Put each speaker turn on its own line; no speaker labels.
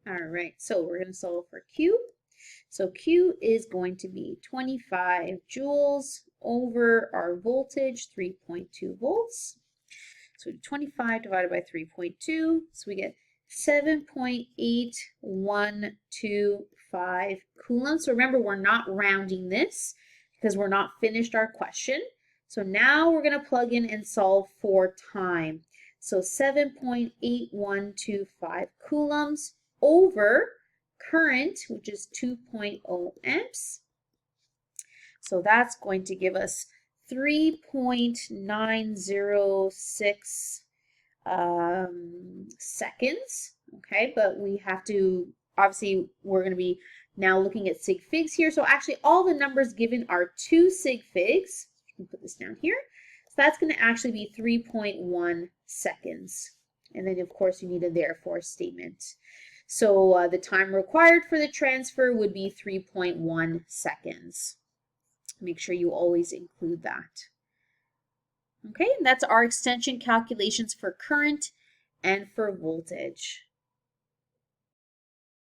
All right, so we're going to solve for Q. So Q is going to be 25 joules over our voltage, 3.2 volts. So 25 divided by 3.2, so we get 7.8125 coulombs. So remember, we're not rounding this because we're not finished our question. So now we're going to plug in and solve for time. So 7.8125 coulombs over current, which is 2.0 amps. So that's going to give us 3.906 seconds. Okay, but we have to, obviously, we're going to be now looking at sig figs here. So actually, all the numbers given are 2 sig figs. Let me put this down here. So that's going to actually be 3.1 seconds. And then, of course, you need a therefore statement. So the time required for the transfer would be 3.1 seconds. Make sure you always include that. Okay, and that's our extension calculations for current and for voltage.